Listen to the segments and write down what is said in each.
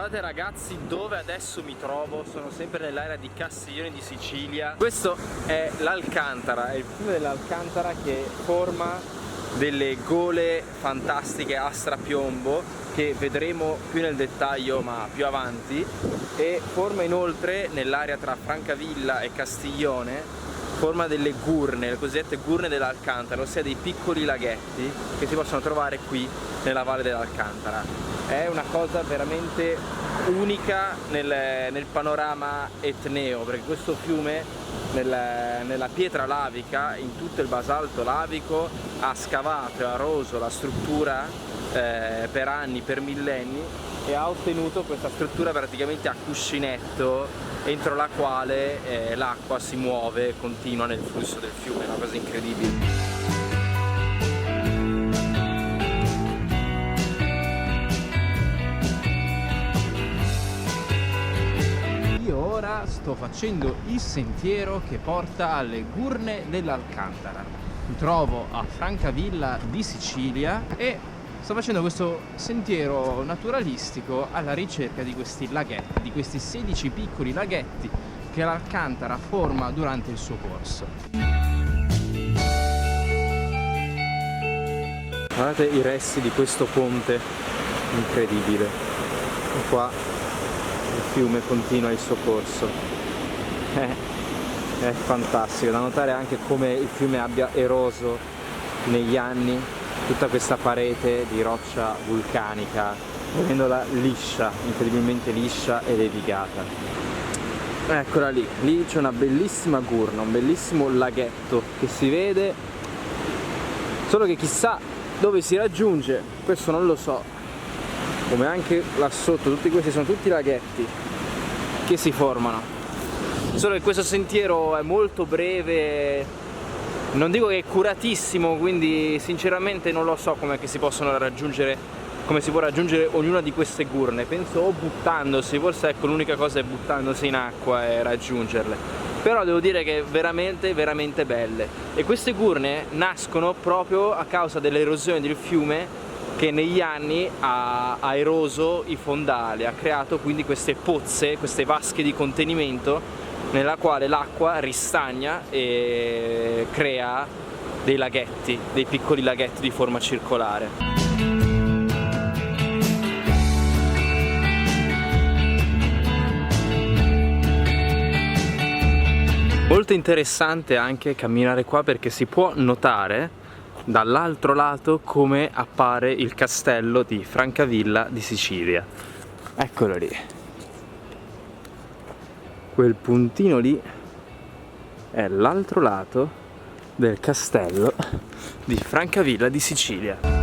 Guardate ragazzi dove adesso mi trovo, sono sempre nell'area di Castiglione di Sicilia. Questo è l'Alcantara, è il fiume dell'Alcantara che forma delle gole fantastiche a strapiombo che vedremo più nel dettaglio ma più avanti, e forma inoltre nell'area tra Francavilla e Castiglione forma delle gurne, le cosiddette gurne dell'Alcantara, ossia dei piccoli laghetti che si possono trovare qui nella valle dell'Alcantara. È una cosa veramente unica nel panorama etneo, perché questo fiume nella pietra lavica, in tutto il basalto lavico, ha scavato e ha eroso la struttura per anni, per millenni, e ha ottenuto questa struttura praticamente a cuscinetto entro la quale l'acqua si muove, continua nel flusso del fiume, è una cosa incredibile. Io ora sto facendo il sentiero che porta alle Gurne dell'Alcantara. Mi trovo a Francavilla di Sicilia e sto facendo questo sentiero naturalistico alla ricerca di questi laghetti, di questi 16 piccoli laghetti che l'Alcantara forma durante il suo corso. Guardate i resti di questo ponte incredibile. E qua il fiume continua il suo corso. È fantastico, da notare anche come il fiume abbia eroso negli anni tutta questa parete di roccia vulcanica, rendendola liscia, incredibilmente liscia e levigata. Eccola lì, lì c'è una bellissima gurna, un bellissimo laghetto che si vede, solo che chissà dove si raggiunge, questo non lo so. Come anche là sotto, tutti questi sono tutti laghetti che si formano. Solo che questo sentiero è molto breve, non dico che è curatissimo, quindi sinceramente non lo so come si possono raggiungere, come si può raggiungere ognuna di queste gurne. Penso o buttandosi, forse ecco l'unica cosa è buttandosi in acqua e raggiungerle. Però devo dire che veramente veramente belle. E queste gurne nascono proprio a causa dell'erosione del fiume che negli anni ha eroso i fondali, ha creato quindi queste pozze, queste vasche di contenimento nella quale l'acqua ristagna e crea dei laghetti, dei piccoli laghetti di forma circolare. Molto interessante anche camminare qua perché si può notare dall'altro lato come appare il castello di Francavilla di Sicilia. Eccolo lì. Quel puntino lì è l'altro lato del castello di Francavilla di Sicilia.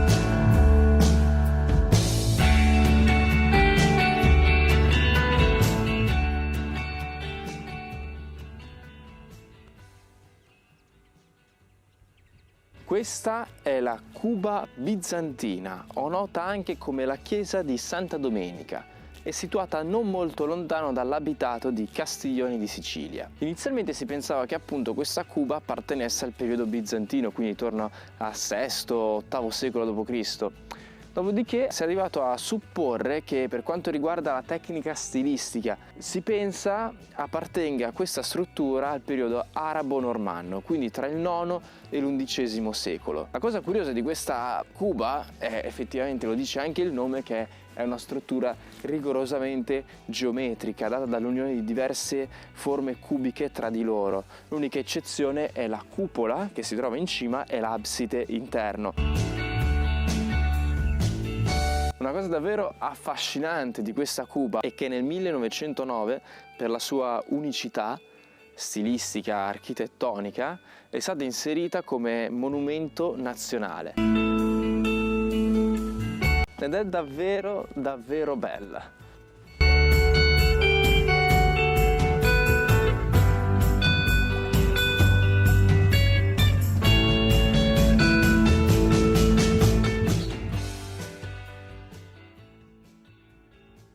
Questa è la cuba bizantina, o nota anche come la chiesa di Santa Domenica. È situata non molto lontano dall'abitato di Castiglione di Sicilia. Inizialmente si pensava che appunto questa cuba appartenesse al periodo bizantino, quindi intorno al VI-VIII secolo d.C. Dopodiché si è arrivato a supporre che per quanto riguarda la tecnica stilistica si pensa appartenga questa struttura al periodo arabo-normanno, quindi tra il IX e l'XI secolo. La cosa curiosa di questa cuba è effettivamente, lo dice anche il nome, che è una struttura rigorosamente geometrica, data dall'unione di diverse forme cubiche tra di loro. L'unica eccezione è la cupola che si trova in cima e l'abside interno. Una cosa davvero affascinante di questa cuba è che nel 1909, per la sua unicità stilistica, architettonica, è stata inserita come monumento nazionale. Ed è davvero davvero bella.